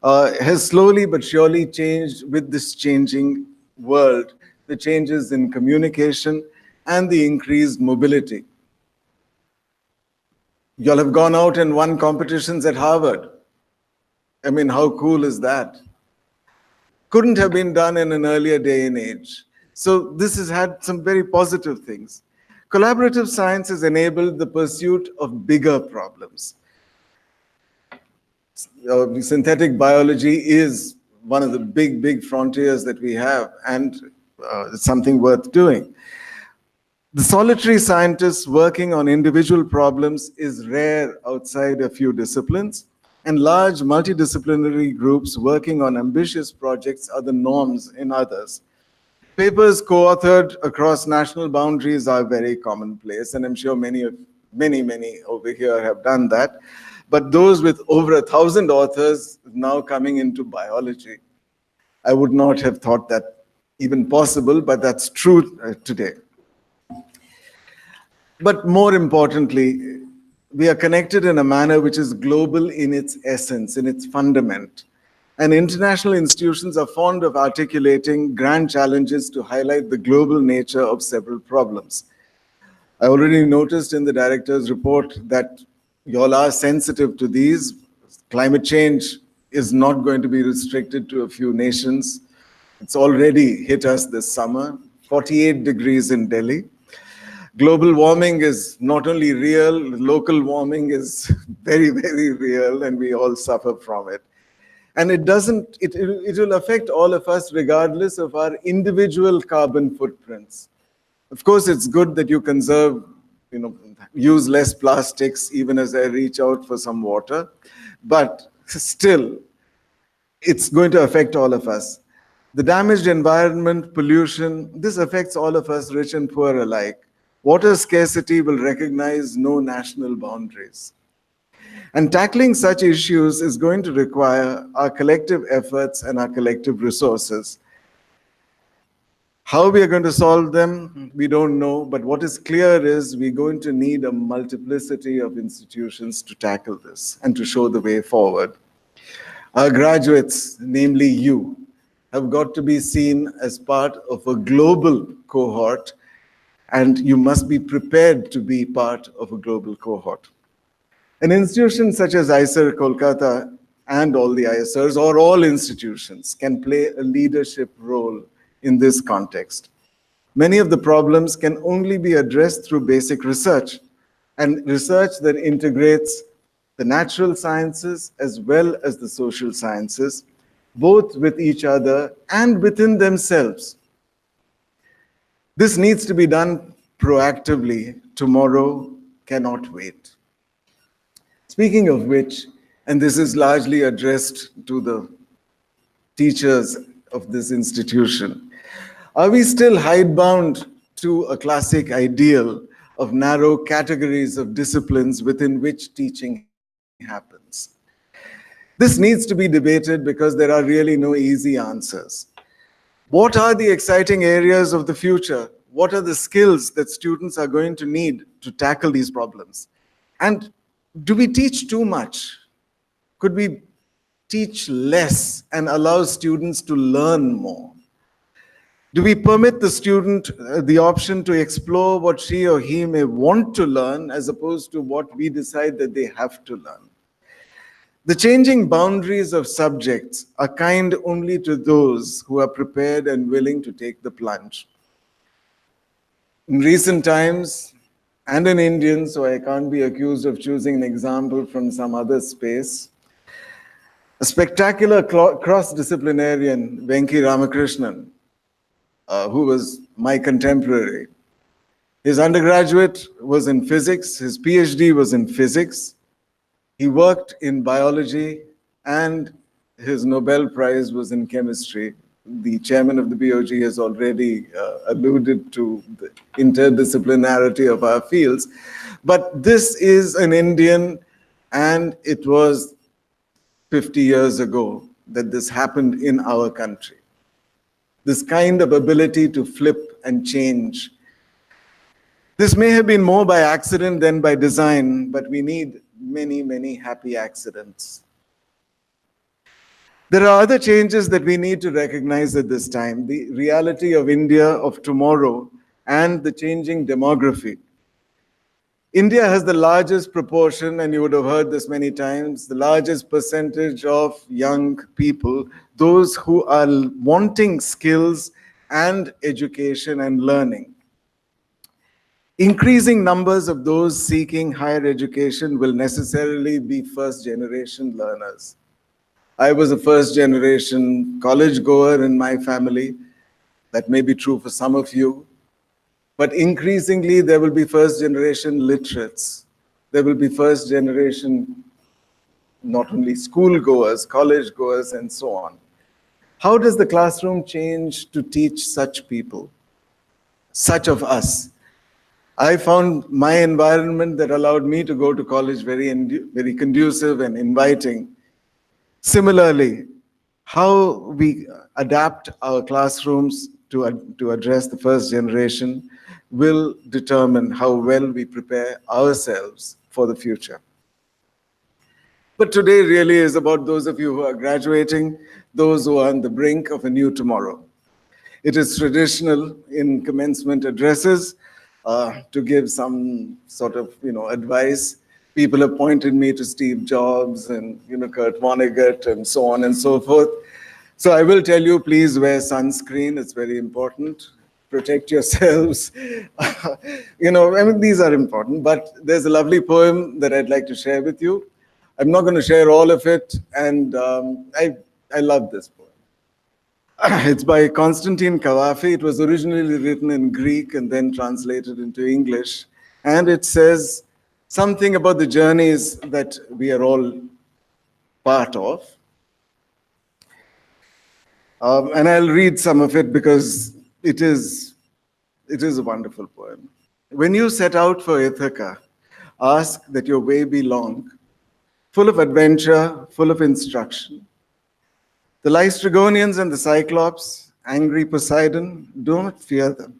has slowly but surely changed with this changing world, the changes in communication and the increased mobility. You'll have gone out and won competitions at Harvard. I mean, how cool is that? Couldn't have been done in an earlier day and age. So this has had some very positive things. Collaborative science has enabled the pursuit of bigger problems. Synthetic biology is one of the big frontiers that we have, and it's something worth doing. The solitary scientist working on individual problems is rare outside a few disciplines, and large multidisciplinary groups working on ambitious projects are the norms in others. Papers co-authored across national boundaries are very commonplace, and I'm sure many over here have done that. But those with over 1,000 authors now coming into biology, I would not have thought that even possible, but that's true today. But more importantly, we are connected in a manner which is global in its essence, in its fundament. And international institutions are fond of articulating grand challenges to highlight the global nature of several problems. I already noticed in the director's report that you all are sensitive to these. Climate change is not going to be restricted to a few nations. It's already hit us this summer, 48 degrees in Delhi. Global warming is not only real, local warming is very real, and we all suffer from it. And it will affect all of us regardless of our individual carbon footprints. Of course, it's good that you conserve, use less plastics, even as I reach out for some water. But still, it's going to affect all of us. The damaged environment, pollution, this affects all of us, rich and poor alike. Water scarcity will recognize no national boundaries. And tackling such issues is going to require our collective efforts and our collective resources. How we are going to solve them, we don't know, but what is clear is we're going to need a multiplicity of institutions to tackle this and to show the way forward. Our graduates, namely you, have got to be seen as part of a global cohort, and you must be prepared to be part of a global cohort. An institution such as IISER Kolkata and all the IISERs, or all institutions, can play a leadership role in this context. Many of the problems can only be addressed through basic research, and research that integrates the natural sciences as well as the social sciences, both with each other and within themselves. This needs to be done proactively. Tomorrow cannot wait. Speaking of which, and this is largely addressed to the teachers of this institution, are we still hidebound to a classic ideal of narrow categories of disciplines within which teaching happens? This needs to be debated because there are really no easy answers. What are the exciting areas of the future? What are the skills that students are going to need to tackle these problems? And do we teach too much? Could we teach less and allow students to learn more? Do we permit the student the option to explore what she or he may want to learn as opposed to what we decide that they have to learn? The changing boundaries of subjects are kind only to those who are prepared and willing to take the plunge. In recent times, and an Indian, so I can't be accused of choosing an example from some other space, a spectacular cross-disciplinarian, Venki Ramakrishnan, who was my contemporary. His undergraduate was in physics, his PhD was in physics. He worked in biology, and his Nobel Prize was in chemistry. The chairman of the BOG has already alluded to the interdisciplinarity of our fields. But this is an Indian, and it was 50 years ago that this happened in our country. This kind of ability to flip and change. This may have been more by accident than by design, but we need many happy accidents. There are other changes that we need to recognize at this time. The reality of India of tomorrow and the changing demography. India has the largest proportion, and you would have heard this many times, the largest percentage of young people, those who are wanting skills and education and learning. Increasing numbers of those seeking higher education will necessarily be first generation learners. I was a first generation college goer in my family. That may be true for some of you. But increasingly, there will be first generation literates. There will be first generation, not only school goers, college goers, and so on. How does the classroom change to teach such people, such of us? I found my environment that allowed me to go to college very conducive and inviting. Similarly, how we adapt our classrooms to address the first generation will determine how well we prepare ourselves for the future. But today really is about those of you who are graduating, those who are on the brink of a new tomorrow. It is traditional in commencement addresses to give some sort of advice. People have pointed me to Steve Jobs and Kurt Vonnegut and so on and so forth. So I will tell you, please wear sunscreen. It's very important. Protect yourselves. These are important. But there's a lovely poem that I'd like to share with you. I'm not going to share all of it, and I love this poem. It's by Constantine Cavafy. It was originally written in Greek and then translated into English. And it says something about the journeys that we are all part of. And I'll read some of it because it is a wonderful poem. When you set out for Ithaca, ask that your way be long, full of adventure, full of instruction. The Lystrigonians and the Cyclops, angry Poseidon, do not fear them.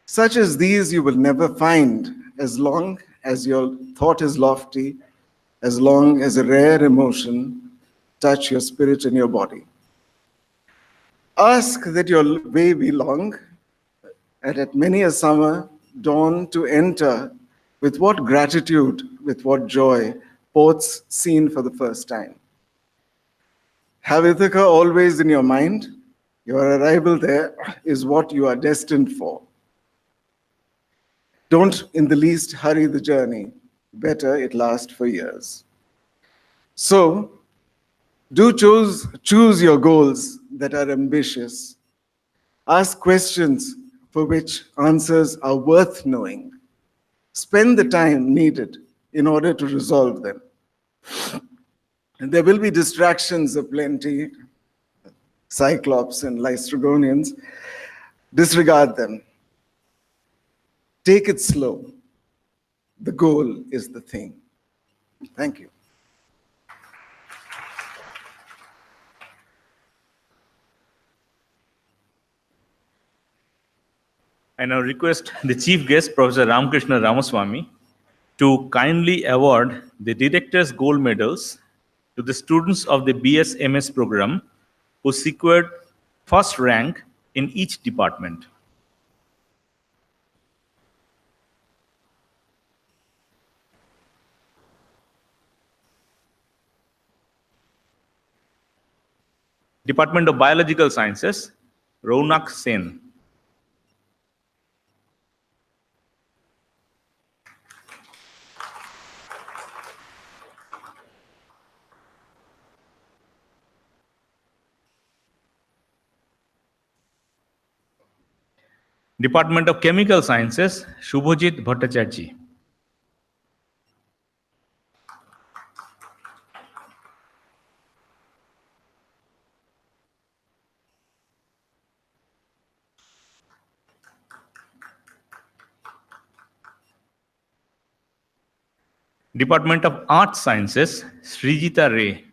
Such as these you will never find as long as your thought is lofty, as long as a rare emotion touch your spirit and your body. Ask that your way be long, and at many a summer dawn to enter with what gratitude, with what joy, ports seen for the first time. Have Ithaca always in your mind. Your arrival there is what you are destined for. Don't in the least hurry the journey. Better it last for years. So, do choose your goals that are ambitious. Ask questions for which answers are worth knowing. Spend the time needed in order to resolve them. And there will be distractions aplenty, Cyclops and Lystrigonians. Disregard them. Take it slow. The goal is the thing. Thank you. I now request the chief guest, Professor Ramakrishna Ramaswamy, to kindly award the Director's Gold Medals to the students of the BS-MS program who secured first rank in each department. Department of Biological Sciences, Raunak Sen. Department of Chemical Sciences, Shubhajit Bhattacharjee. Department of Art Sciences, Srijita Ray.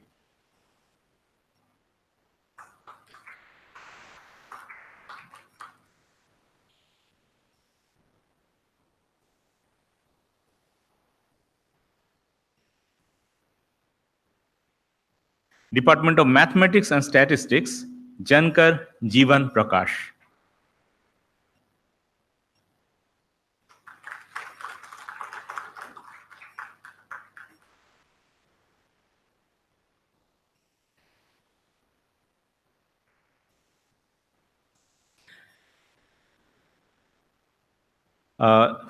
Department of Mathematics and Statistics, Jankar Jeevan Prakash.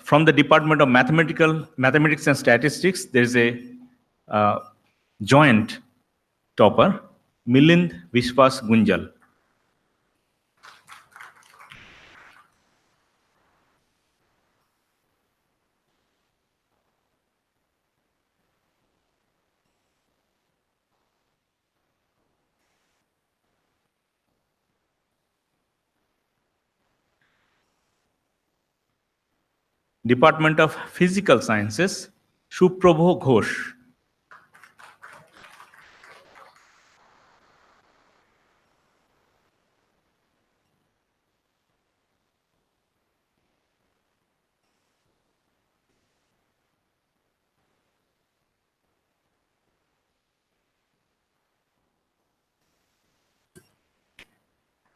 From the Department of Mathematics and Statistics, there is a joint topper, Milind Vishwas Gunjal. Department of Physical Sciences, Suprabho Ghosh.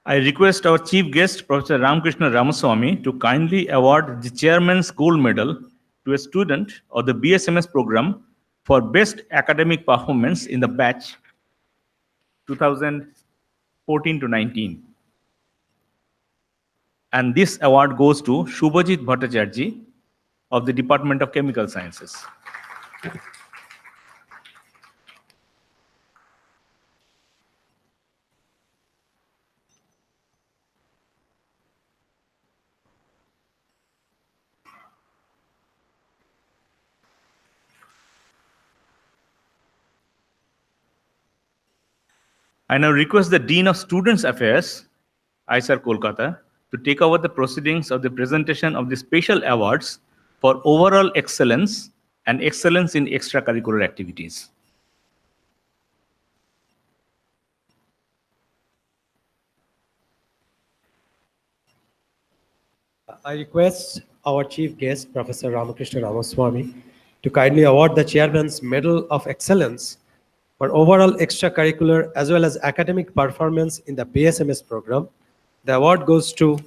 I request our chief guest, Professor Ramakrishna Ramaswamy, to kindly award the Chairman's Gold Medal to a student of the BSMS program for best academic performance in the batch 2014 to 19. And this award goes to Shubhajit Bhattacharjee of the Department of Chemical Sciences. I now request the Dean of Students Affairs, IISER Kolkata, to take over the proceedings of the presentation of the special awards for overall excellence and excellence in extracurricular activities. I request our chief guest, Professor Ramakrishna Ramaswamy, to kindly award the Chairman's Medal of Excellence for overall extracurricular as well as academic performance in the BSMS program. The award goes to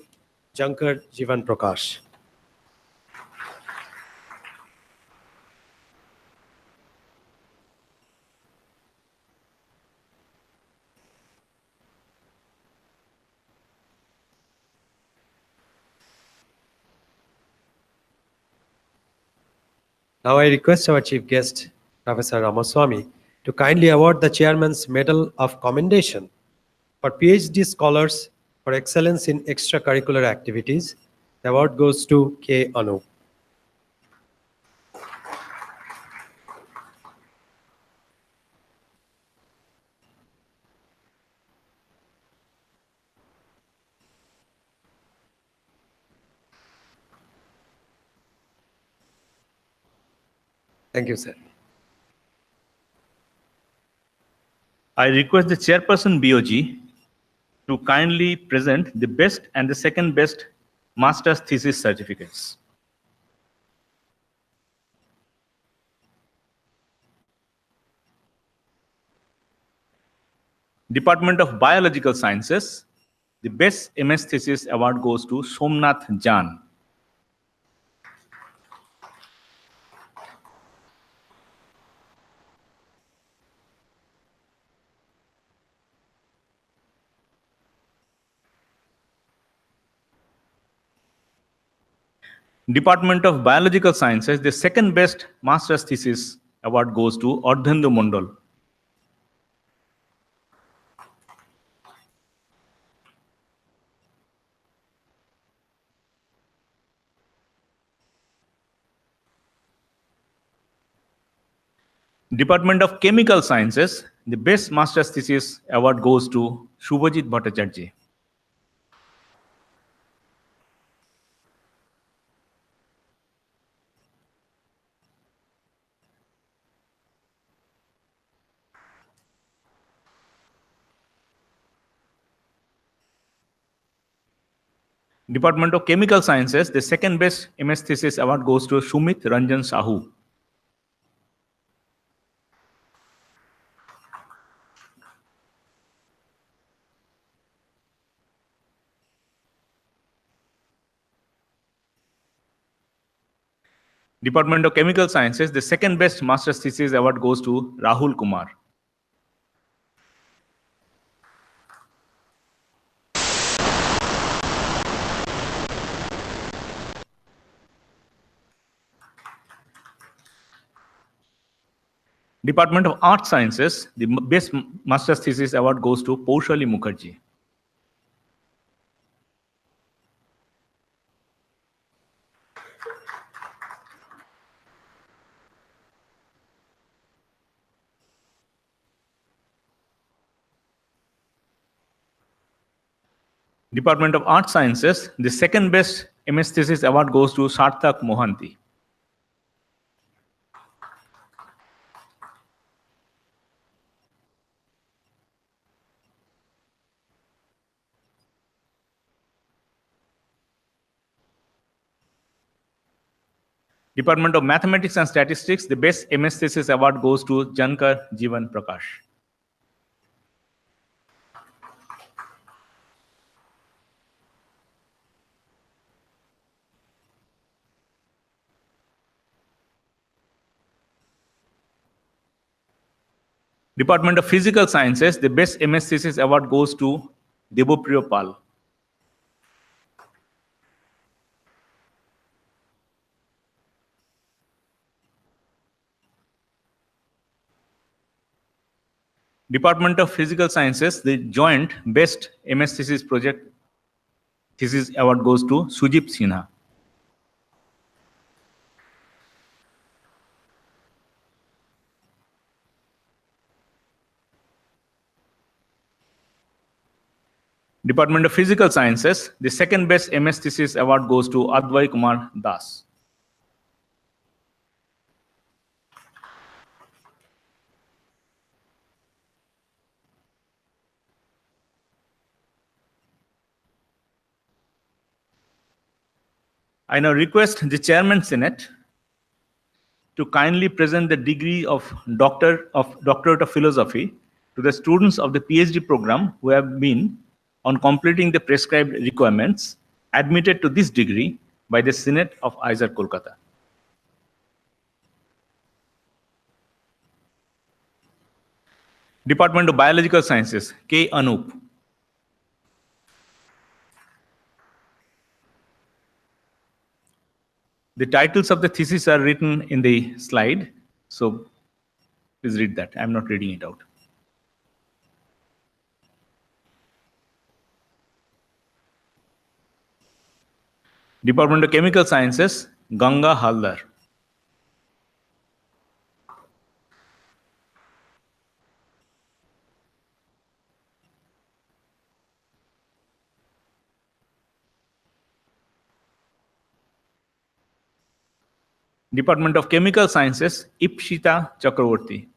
Jankar Jeevan Prakash. Now I request our chief guest, Professor Ramaswamy, to kindly award the Chairman's Medal of Commendation for PhD scholars for excellence in extracurricular activities. The award goes to K. Anu. Thank you, sir. I request the Chairperson BOG to kindly present the best and the second best master's thesis certificates. Department of Biological Sciences, the best MS thesis award goes to Somnath Jan. Department of Biological Sciences, the second best master's thesis award goes to Ardhendu Mondal. Department of Chemical Sciences, the best master's thesis award goes to Shubhajit Bhattacharjee. Department of Chemical Sciences, the second best MS thesis award goes to Sumit Ranjan Sahu. Department of Chemical Sciences, the second best master's thesis award goes to Rahul Kumar. Department of Art Sciences, the best master's thesis award goes to Paushali Mukherjee. Department of Art Sciences, the second best MS thesis award goes to Sarthak Mohanty. Department of Mathematics and Statistics, the best MS thesis award goes to Jankar Jivan Prakash. Department of Physical Sciences, the best MS thesis award goes to Debopriyo Pal. Department of Physical Sciences, the joint best MS thesis project thesis award goes to Sujip Sinha. Department of Physical Sciences, the second best MS thesis award goes to Advai Kumar Das. I now request the Chairman Senate to kindly present the degree of Doctorate of Philosophy to the students of the PhD program who have been, on completing the prescribed requirements, admitted to this degree by the Senate of IISER Kolkata. Department of Biological Sciences, K. Anup. The titles of the thesis are written in the slide, so please read that. I'm not reading it out. Department of Chemical Sciences, Ganga Haldar. Department of Chemical Sciences, Ipshita Chakravorty.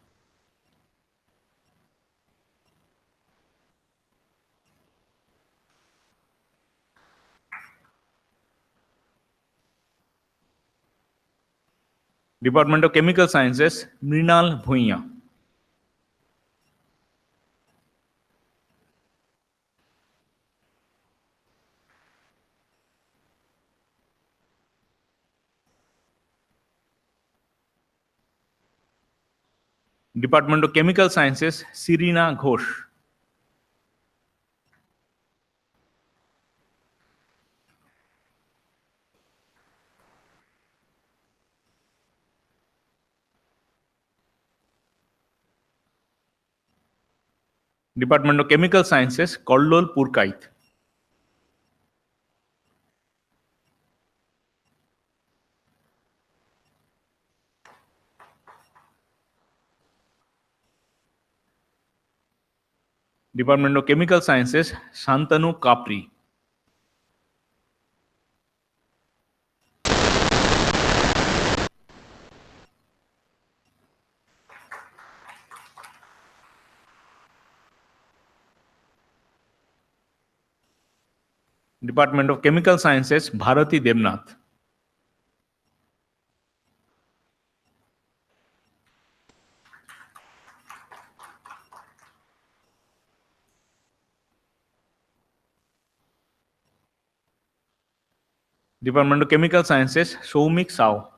Department of Chemical Sciences, Mrinal Bhuiya. Department of Chemical Sciences, Sirina Ghosh. Department of Chemical Sciences, Kollol Purkait. Department of Chemical Sciences, Shantanu Kapri. Department of Chemical Sciences, Bharati Devnath. Department of Chemical Sciences, Soumik Sao.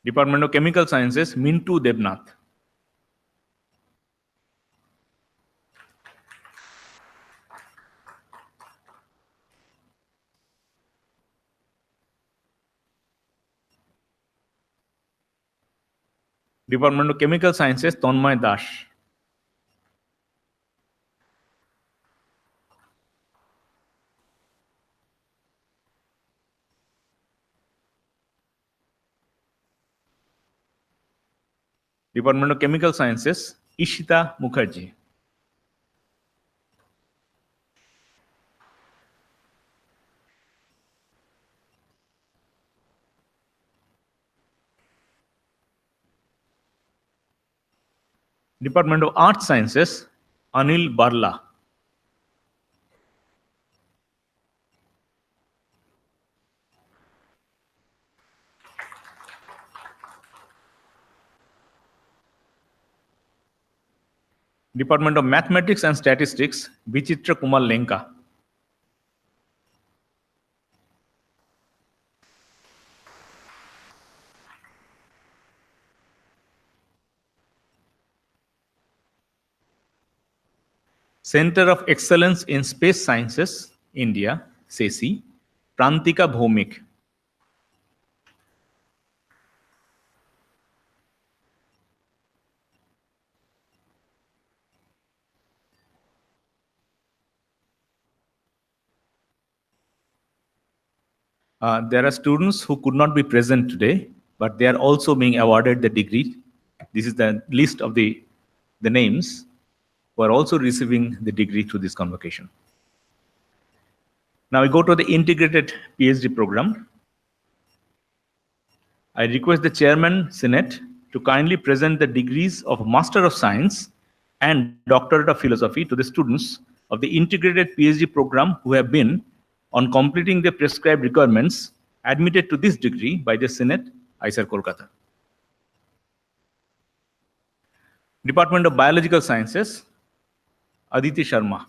Department of Chemical Sciences, Mintu Debnath. Department of Chemical Sciences, Tonmoy Dash. Department of Chemical Sciences, Ishita Mukherjee. Department of Art Sciences, Anil Barla. Department of Mathematics and Statistics, Vichitra Kumar Lenka. Center of Excellence in Space Sciences, India, CESI, Prantika Bhomik. There are students who could not be present today, but they are also being awarded the degree. This is the list of the names who are also receiving the degree through this convocation. Now we go to the integrated PhD program. I request the Chairman, Senate, to kindly present the degrees of Master of Science and Doctorate of Philosophy to the students of the integrated PhD program who have been, on completing the prescribed requirements, admitted to this degree by the Senate, IISER Kolkata. Department of Biological Sciences, Aditi Sharma.